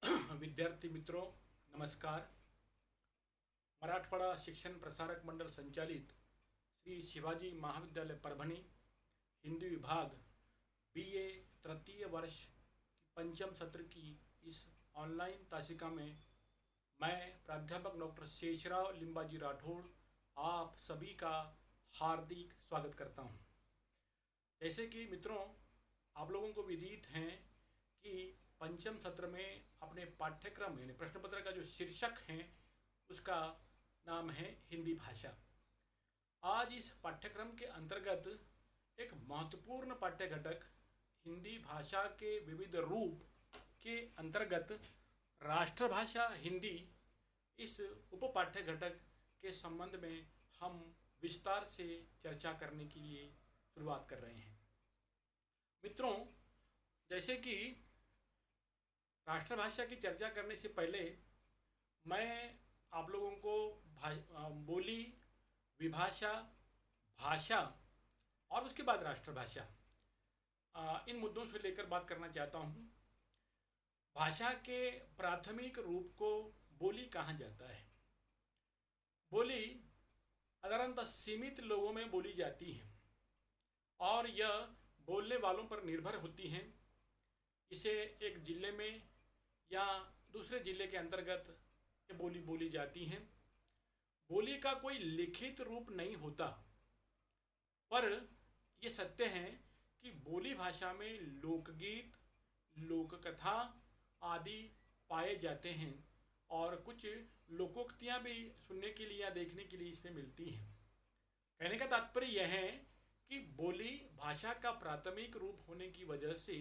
विद्यार्थी मित्रों, नमस्कार। मराठवाडा शिक्षण प्रसारक मंडल संचालित श्री शिवाजी महाविद्यालय परभणी हिंदी विभाग बीए तृतीय वर्ष की पंचम सत्र की इस ऑनलाइन तासिका में मैं प्राध्यापक डॉक्टर शेषराव लिंबाजी राठौड़ आप सभी का हार्दिक स्वागत करता हूं। जैसे कि मित्रों, आप लोगों को विदित हैं कि पंचम सत्र में अपने पाठ्यक्रम यानी प्रश्न पत्र का जो शीर्षक है उसका नाम है हिंदी भाषा। आज इस पाठ्यक्रम के अंतर्गत एक महत्वपूर्ण पाठ्य घटक हिंदी भाषा के विविध रूप के अंतर्गत राष्ट्रभाषा हिंदी, इस उप पाठ्य घटक के संबंध में हम विस्तार से चर्चा करने के लिए शुरुआत कर रहे हैं। मित्रों, जैसे कि राष्ट्रभाषा की चर्चा करने से पहले मैं आप लोगों को बोली, विभाषा, भाषा और उसके बाद राष्ट्रभाषा, इन मुद्दों से लेकर बात करना चाहता हूँ। भाषा के प्राथमिक रूप को बोली कहा जाता है। बोली साधारणतः सीमित लोगों में बोली जाती है और यह बोलने वालों पर निर्भर होती हैं। इसे एक जिले में या दूसरे जिले के अंतर्गत ये बोली बोली जाती हैं। बोली का कोई लिखित रूप नहीं होता, पर ये सत्य है कि बोली भाषा में लोकगीत, लोककथा आदि पाए जाते हैं और कुछ लोकोक्तियाँ भी सुनने के लिए या देखने के लिए इसमें मिलती हैं। कहने का तात्पर्य यह है कि बोली भाषा का प्राथमिक रूप होने की वजह से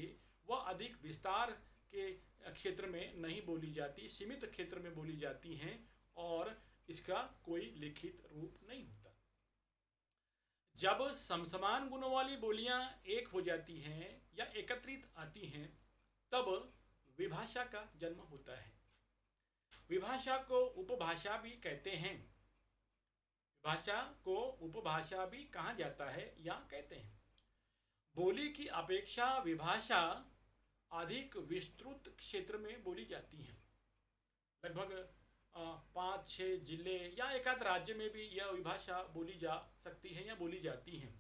वह अधिक विस्तार के क्षेत्र में नहीं बोली जाती, सीमित क्षेत्र में बोली जाती हैं और इसका कोई लिखित रूप नहीं होता। जब समसमान गुणों वाली बोलियां एक हो जाती हैं या एकत्रित आती हैं, तब विभाषा का जन्म होता है। विभाषा को उपभाषा भी कहते हैं। भाषा को उपभाषा भी कहा जाता है या कहते हैं। बोली की अपेक्षा विभाषा अधिक विस्तृत क्षेत्र में बोली जाती है। लगभग 5-6 जिले या एक आध राज्य में भी यह विभाषा बोली जा सकती है या बोली जाती है।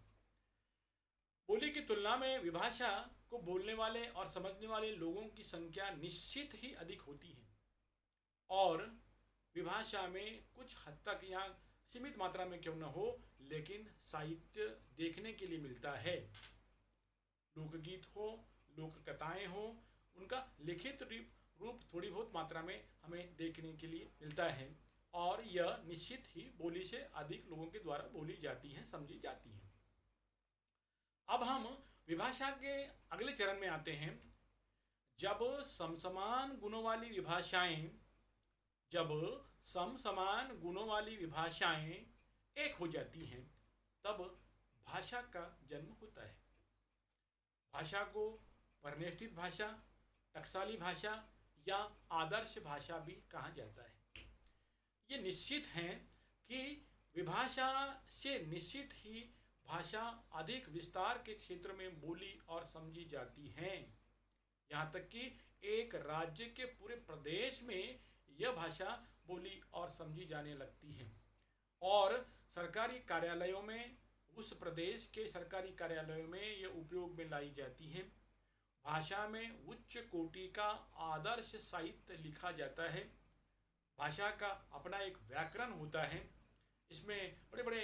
बोली की तुलना में विभाषा को बोलने वाले और समझने वाले लोगों की संख्या निश्चित ही अधिक होती है और विभाषा में कुछ हद तक या सीमित मात्रा में क्यों न हो, लेकिन साहित्य देखने के लिए मिलता है। लोकगीत हो, लोक कथाएं हो, उनका लिखित रूप थोड़ी बहुत मात्रा में हमें देखने के लिए मिलता है और यह निश्चित ही बोली से अधिक लोगों के द्वारा बोली जाती है, समझी जाती है। अब हम विभाषा के अगले चरण में आते हैं। जब समसमान गुणों वाली विभाषाएं एक हो जाती हैं, तब भाषा का जन्म होता है। भाषा को परिनिष्ठित भाषा, टकसाली भाषा या आदर्श भाषा भी कहा जाता है। ये निश्चित है कि विभाषा से निश्चित ही भाषा अधिक विस्तार के क्षेत्र में बोली और समझी जाती हैं। यहाँ तक कि एक राज्य के पूरे प्रदेश में यह भाषा बोली और समझी जाने लगती है और सरकारी कार्यालयों में, उस प्रदेश के सरकारी कार्यालयों में यह उपयोग में लाई जाती है। भाषा में उच्च कोटि का आदर्श साहित्य लिखा जाता है। भाषा का अपना एक व्याकरण होता है। इसमें बड़े बड़े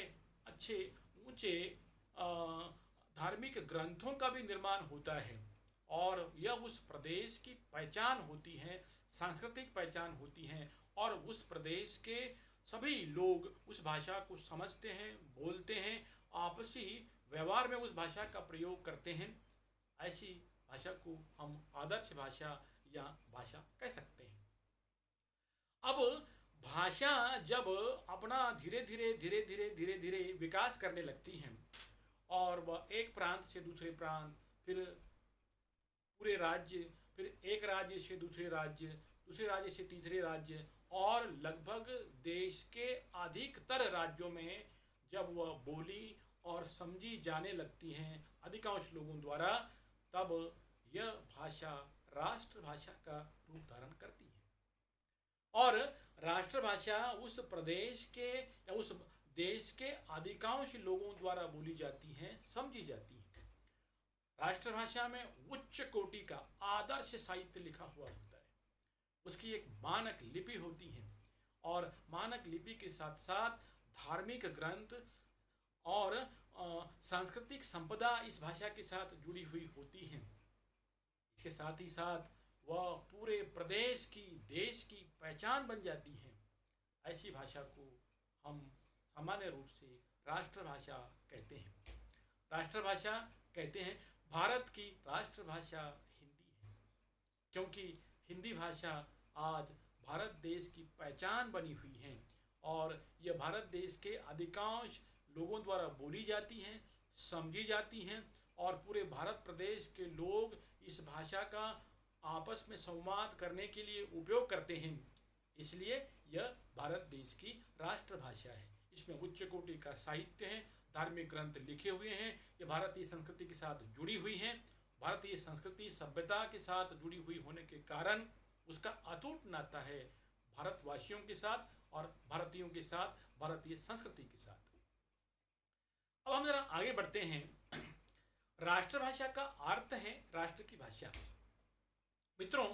अच्छे ऊंचे धार्मिक ग्रंथों का भी निर्माण होता है और यह उस प्रदेश की पहचान होती है, सांस्कृतिक पहचान होती है और उस प्रदेश के सभी लोग उस भाषा को समझते हैं, बोलते हैं, आपसी व्यवहार में उस भाषा का प्रयोग करते हैं। ऐसी भाषा को हम आदर्श भाषा या भाषा कह सकते हैं। अब भाषा जब अपना धीरे धीरे विकास करने लगती हैं और वह एक प्रांत से दूसरे प्रांत, फिर पूरे राज्य, फिर एक राज्य से दूसरे राज्य से तीसरे राज्य और लगभग देश के अधिकतर राज्यों में जब वह बोली और समझी जाने लगती हैं अधिकांश लोगों द्वारा, तब यह भाषा राष्ट्रभाषा का रूप धारण करती है। और राष्ट्रभाषा उस प्रदेश के या उस देश के अधिकांश लोगों द्वारा बोली जाती है, समझी जाती है। राष्ट्रभाषा में उच्च कोटि का आदर्श साहित्य लिखा हुआ होता है। उसकी एक मानक लिपि होती है और मानक लिपि के साथ साथ धार्मिक ग्रंथ और सांस्कृतिक संपदा इस भाषा के साथ जुड़ी हुई होती है। इसके साथ ही साथ वह पूरे प्रदेश की, देश की पहचान बन जाती है। ऐसी भाषा को हम सामान्य रूप से राष्ट्रभाषा कहते हैं। राष्ट्रभाषा कहते हैं, भारत की राष्ट्रभाषा हिंदी है, क्योंकि हिंदी भाषा आज भारत देश की पहचान बनी हुई है और यह भारत देश के अधिकांश लोगों द्वारा बोली जाती है, समझी जाती हैं और पूरे भारत प्रदेश के लोग इस भाषा का आपस में संवाद करने के लिए उपयोग करते हैं। इसलिए यह भारत देश की राष्ट्रभाषा है। इसमें उच्च कोटि का साहित्य है, धार्मिक ग्रंथ लिखे हुए हैं, ये भारतीय संस्कृति के साथ जुड़ी हुई हैं। भारतीय संस्कृति सभ्यता के साथ जुड़ी हुई होने के कारण उसका अटूट नाता है भारतवासियों के साथ और भारतीयों के साथ, भारतीय संस्कृति के साथ। अब हम जरा आगे बढ़ते हैं। राष्ट्रभाषा का अर्थ है राष्ट्र की भाषा। मित्रों,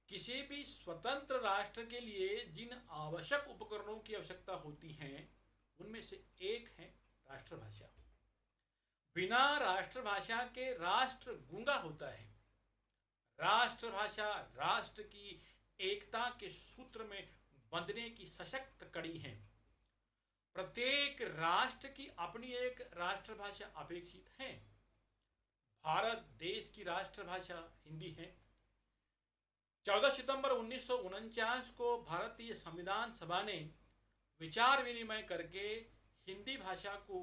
किसी भी स्वतंत्र राष्ट्र के लिए जिन आवश्यक उपकरणों की आवश्यकता होती है उनमें से एक है राष्ट्रभाषा। बिना राष्ट्रभाषा के राष्ट्र गूंगा होता है। राष्ट्रभाषा राष्ट्र की एकता के सूत्र में बंधने की सशक्त कड़ी है। प्रत्येक राष्ट्र की अपनी एक राष्ट्रभाषा अपेक्षित है। भारत देश की राष्ट्रभाषा हिंदी है। 14 सितंबर 1949 को भारतीय संविधान सभा ने विचार विनिमय करके हिंदी भाषा को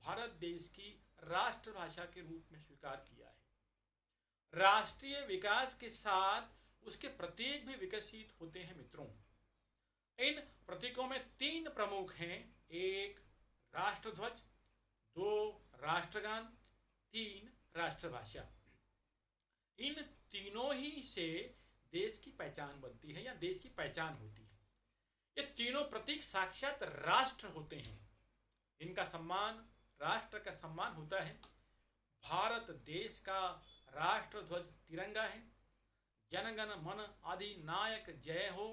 भारत देश की राष्ट्रभाषा के रूप में स्वीकार किया है। राष्ट्रीय विकास के साथ उसके प्रतीक भी विकसित होते हैं। मित्रों, इन प्रतीकों में 3 प्रमुख हैं। 1 राष्ट्रध्वज, 2 राष्ट्रगान, 3 राष्ट्रभाषा। इन तीनों ही से देश की पहचान बनती है या देश की पहचान होती है। ये तीनों प्रतीक साक्षात राष्ट्र होते हैं। इनका सम्मान, राष्ट्र का सम्मान होता है। भारत देश का राष्ट्रध्वज तिरंगा है। जनगण मन अधिनायक जय हो,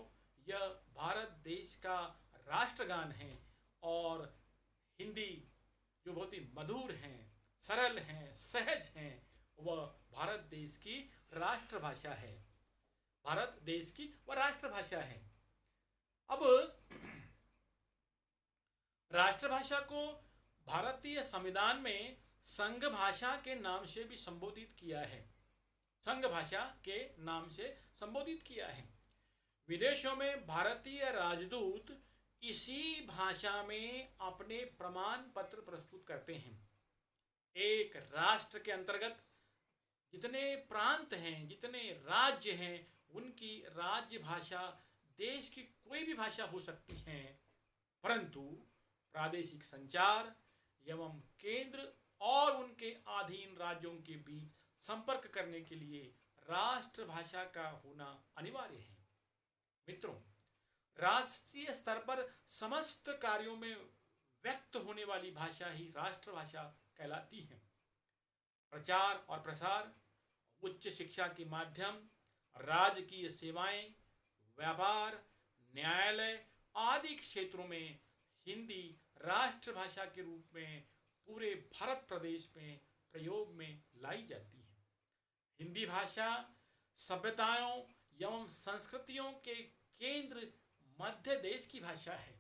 यह भारत देश का राष्ट्रगान है। और हिंदी जो बहुत ही मधुर हैं, सरल हैं, सहज हैं, वह भारत देश की राष्ट्रभाषा है। भारत देश की वह राष्ट्रभाषा है। अब राष्ट्रभाषा को भारतीय संविधान में संघ भाषा के नाम से भी संबोधित किया है। संघ भाषा के नाम से संबोधित किया है। विदेशों में भारतीय राजदूत इसी भाषा में अपने प्रमाण पत्र प्रस्तुत करते हैं। एक राष्ट्र के अंतर्गत जितने प्रांत हैं, जितने राज्य हैं, उनकी राज्य भाषा देश की कोई भी भाषा हो सकती है, परंतु प्रादेशिक संचार एवं केंद्र और उनके अधीन राज्यों के बीच संपर्क करने के लिए राष्ट्रभाषा का होना अनिवार्य है। मित्रों, राष्ट्रीय स्तर पर समस्त कार्यों में व्यक्त होने वाली भाषा ही राष्ट्रभाषा कहलाती है। प्रचार और प्रसार, उच्च शिक्षा के माध्यम, राजकीय सेवाएं, व्यापार, न्यायालय आदि क्षेत्रों में हिंदी राष्ट्रभाषा के रूप में पूरे भारत प्रदेश में प्रयोग में लाई जाती है। हिंदी भाषा सभ्यताओं एवं संस्कृतियों के केंद्र मध्य देश की भाषा है।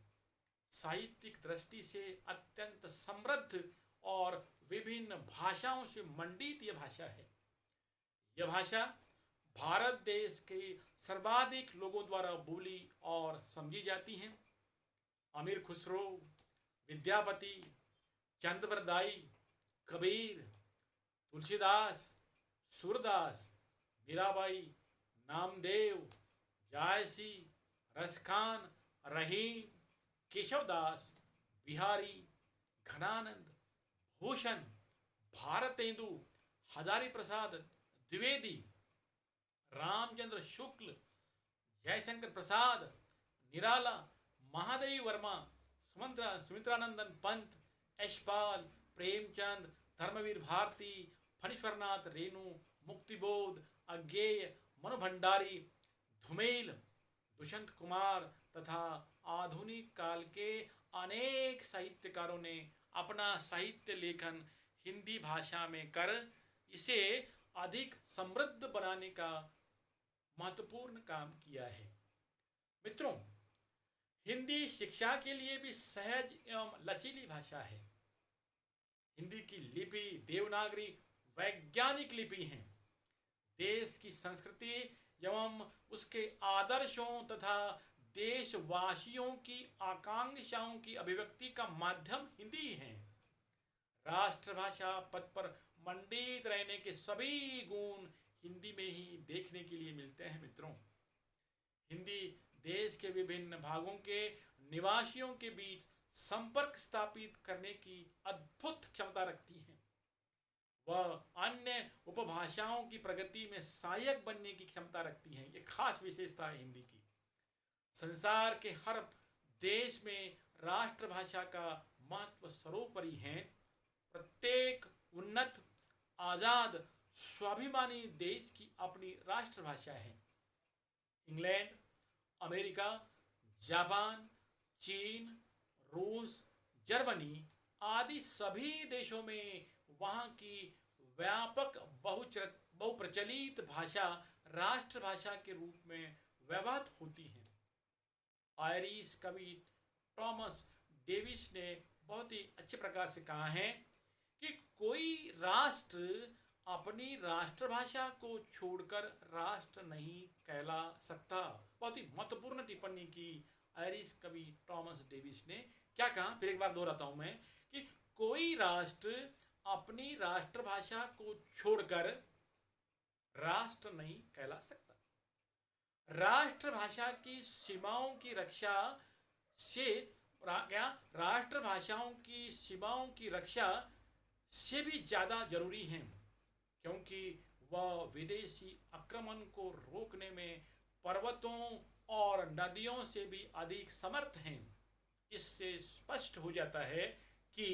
साहित्यिक दृष्टि से अत्यंत समृद्ध और विभिन्न भाषाओं से मंडित यह भाषा है। यह भाषा भारत देश के सर्वाधिक लोगों द्वारा बोली और समझी जाती है। अमीर खुसरो, विद्यापति, चंद्रवरदाई, कबीर, तुलसीदास, सूरदास, मीराबाई, नामदेव, जायसी, रसखान, रहीम, केशवदास, बिहारी, घनानंद, भूषण, भारतेंदु, हजारी प्रसाद द्विवेदी रामचंद्र शुक्ल, जयशंकर प्रसाद, निराला, महादेवी वर्मा, सुमित्रानंदन पंत, यशपाल, प्रेमचंद, धर्मवीर भारती, फणीश्वरनाथ रेणु, मुक्तिबोध, अज्ञेय, मनु भंडारी, धुमेल, दुष्यंत कुमार तथा आधुनिक काल के अनेक साहित्यकारों ने अपना साहित्य लेखन हिंदी भाषा में कर इसे अधिक समृद्ध बनाने का महत्वपूर्ण काम किया है। मित्रों, हिंदी शिक्षा के लिए भी सहज एवं लचीली भाषा है। हिंदी की लिपि देवनागरी वैज्ञानिक लिपि है। देश की संस्कृति एवं उसके आदर्शों तथा देशवासियों की आकांक्षाओं की अभिव्यक्ति का माध्यम हिंदी है। राष्ट्रभाषा पद पर मंडित रहने के सभी गुण हिंदी में ही देखने के लिए मिलते हैं। मित्रों, हिंदी देश के विभिन्न भागों के निवासियों के बीच संपर्क स्थापित करने की अद्भुत क्षमता रखती है। वह अन्य उपभाषाओं की प्रगति में सहायक बनने की क्षमता रखती है। ये खास विशेषता है हिंदी की। संसार के हर देश में राष्ट्रभाषा का महत्व सर्वोपरि है। प्रत्येक उन्नत, आजाद, स्वाभिमानी देश की अपनी राष्ट्रभाषा है। इंग्लैंड, अमेरिका, जापान, चीन, रूस, जर्मनी आदि सभी देशों में वहाँ की व्यापक बहुप्रचलित भाषा राष्ट्रभाषा के रूप में व्यवहृत होती है। आयरिश कवि टॉमस डेविस ने बहुत ही अच्छे प्रकार से कहा है कि कोई राष्ट्र अपनी राष्ट्रभाषा को छोड़कर राष्ट्र नहीं कहला सकता। बहुत ही महत्वपूर्ण टिप्पणी की आयरिश कवि टॉमस डेविस ने। क्या कहा, फिर एक बार दोहराता हूं मैं, कि कोई राष्ट्र अपनी राष्ट्रभाषा को छोड़कर राष्ट्र नहीं कहला सकता। राष्ट्रभाषा की सीमाओं की रक्षा से राष्ट्रभाषाओं की सीमाओं की रक्षा से भी ज़्यादा जरूरी है, क्योंकि वह विदेशी आक्रमण को रोकने में पर्वतों और नदियों से भी अधिक समर्थ हैं। इससे स्पष्ट हो जाता है कि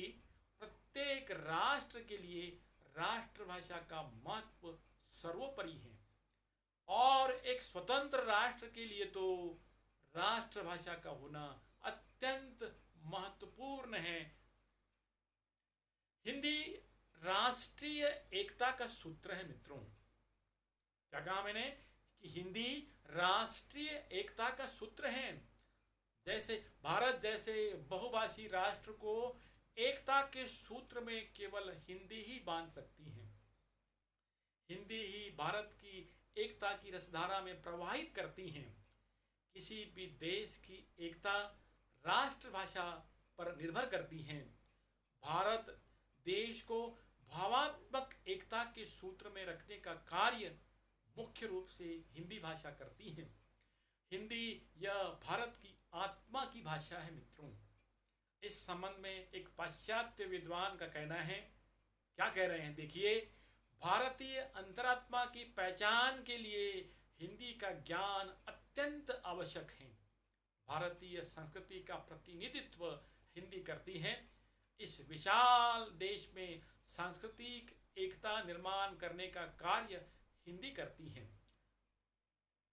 प्रत्येक राष्ट्र के लिए राष्ट्रभाषा का महत्व सर्वोपरि है, और एक स्वतंत्र राष्ट्र के लिए तो राष्ट्रभाषा का होना अत्यंत महत्वपूर्ण है। हिंदी राष्ट्रीय एकता का सूत्र है। मित्रों, क्या कहा मैंने कि हिंदी राष्ट्रीय एकता का सूत्र है। जैसे भारत जैसे बहुभाषी राष्ट्र को एकता के सूत्र में केवल हिंदी ही बांध सकती है। हिंदी ही भारत की एकता की रसधारा में प्रवाहित करती है। किसी भी देश की एकता राष्ट्रभाषा पर निर्भर करती है। भारत देश को भावात्मक एकता के सूत्र में रखने का कार्य मुख्य रूप से हिंदी भाषा करती है। हिंदी यह भारत की आत्मा की भाषा है। मित्रों, इस संबंध में एक पाश्चात्य विद्वान का कहना है। क्या कह रहे हैं, देखिए, भारतीय अंतरात्मा की पहचान के लिए हिंदी का ज्ञान अत्यंत आवश्यक है। भारतीय संस्कृति का प्रतिनिधित्व हिंदी करती है। इस विशाल देश में सांस्कृतिक एकता निर्माण करने का कार्य हिंदी करती है।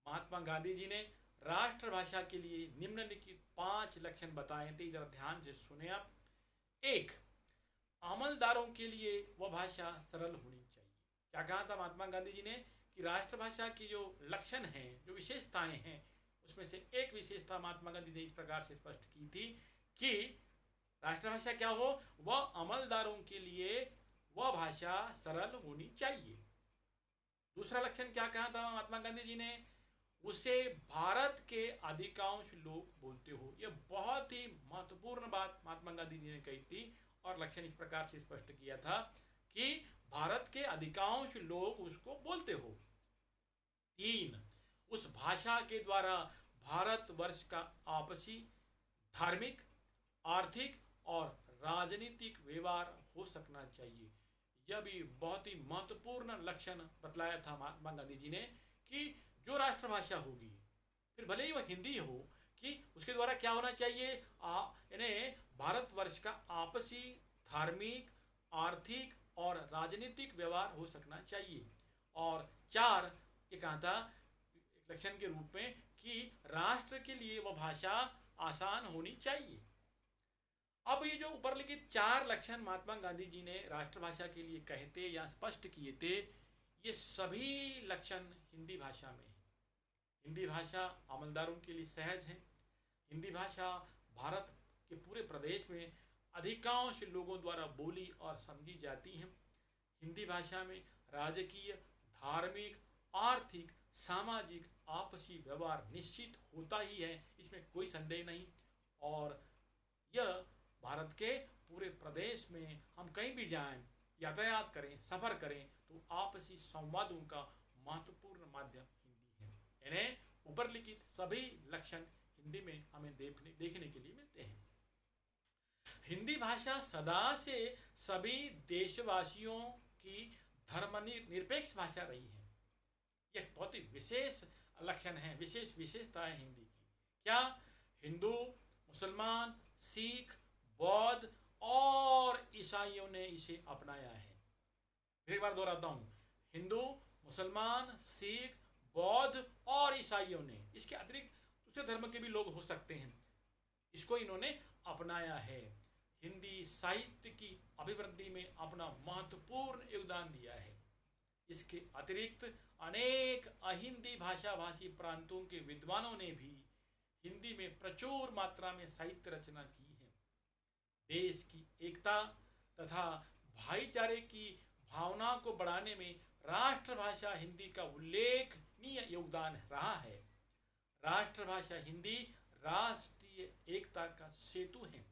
महात्मा गांधी जी ने राष्ट्रभाषा के लिए निम्नलिखित 5 लक्षण बताए थे, जरा ध्यान से सुने आप। 1, अमलदारों के लिए वह भाषा सरल होनी चाहिए। क्या कहा था महात्मा गांधी जी ने कि राष्ट्रभाषा की जो लक्षण हैं, जो विशेषताएं हैं, उसमें से एक विशेषता महात्मा गांधी ने इस प्रकार से स्पष्ट की थी कि राष्ट्रभाषा क्या हो, वह अमलदारों के लिए वह भाषा सरल होनी चाहिए। दूसरा लक्षण क्या कहा था महात्मा गांधी जी ने, उसे भारत के अधिकांश लोग बोलते हो। यह बहुत ही महत्वपूर्ण बात महात्मा गांधी जी ने कही थी, और लक्षण इस प्रकार से स्पष्ट किया था कि भारत के अधिकांश लोग उसको बोलते हो। 3, उस भाषा के द्वारा भारतवर्ष का आपसी धार्मिक, आर्थिक और राजनीतिक व्यवहार हो सकना चाहिए। यह भी बहुत ही महत्वपूर्ण लक्षण बतलाया था महात्मा गांधी जी ने कि जो राष्ट्रभाषा होगी, फिर भले ही वह हिंदी हो, कि उसके द्वारा क्या होना चाहिए, यानी भारतवर्ष का आपसी धार्मिक, आर्थिक और राजनीतिक व्यवहार हो सकना चाहिए। और चार, एक आता एक लक्षण के रूप में कि राष्ट्र के लिए वह भाषा आसान होनी चाहिए। अब ये जो ऊपर लिखित चार लक्षण महात्मा गांधी जी ने राष्ट्रभाषा के लिए कहते या स्पष्ट किए थे, ये सभी लक्षण हिंदी भाषा में। हिंदी भाषा अमलदारों के लिए सहज है। हिंदी भाषा भारत के पूरे प्रदेश में अधिकांश लोगों द्वारा बोली और समझी जाती है। हिंदी भाषा में राजकीय, धार्मिक, आर्थिक, सामाजिक, आपसी व्यवहार निश्चित होता ही है, इसमें कोई संदेह नहीं। और यह भारत के पूरे प्रदेश में हम कहीं भी जाएं, यातायात करें, सफ़र करें, तो आपसी संवादों का महत्वपूर्ण माध्यम हिंदी है। यानी ऊपर लिखित सभी लक्षण हिंदी में हमें देखने के लिए मिलते हैं। हिंदी भाषा सदा से सभी देशवासियों की धर्मनिरपेक्ष भाषा रही है। यह बहुत ही विशेष लक्षण है, विशेषता है हिंदी की। क्या? हिंदू, मुसलमान, सिख, बौद्ध और ईसाइयों ने इसे अपनाया है। फिर एक बार दोहराता हूँ, हिंदू, मुसलमान, सिख, बौद्ध और ईसाइयों ने, इसके अतिरिक्त दूसरे धर्म के भी लोग हो सकते हैं, इसको इन्होंने अपनाया है। हिंदी साहित्य की अभिवृद्धि में अपना महत्वपूर्ण योगदान दिया है। इसके अतिरिक्त अनेक अहिंदी भाषा भाषी प्रांतों के विद्वानों ने भी हिंदी में प्रचुर मात्रा में साहित्य रचना की है। देश की एकता तथा भाईचारे की भावना को बढ़ाने में राष्ट्रभाषा हिंदी का उल्लेखनीय योगदान रहा है। राष्ट्रभाषा हिंदी राष्ट्रीय एकता का सेतु है।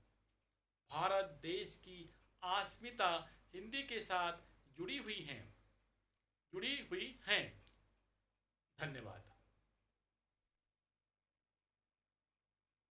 भारत देश की अस्मिता हिंदी के साथ जुड़ी हुई है।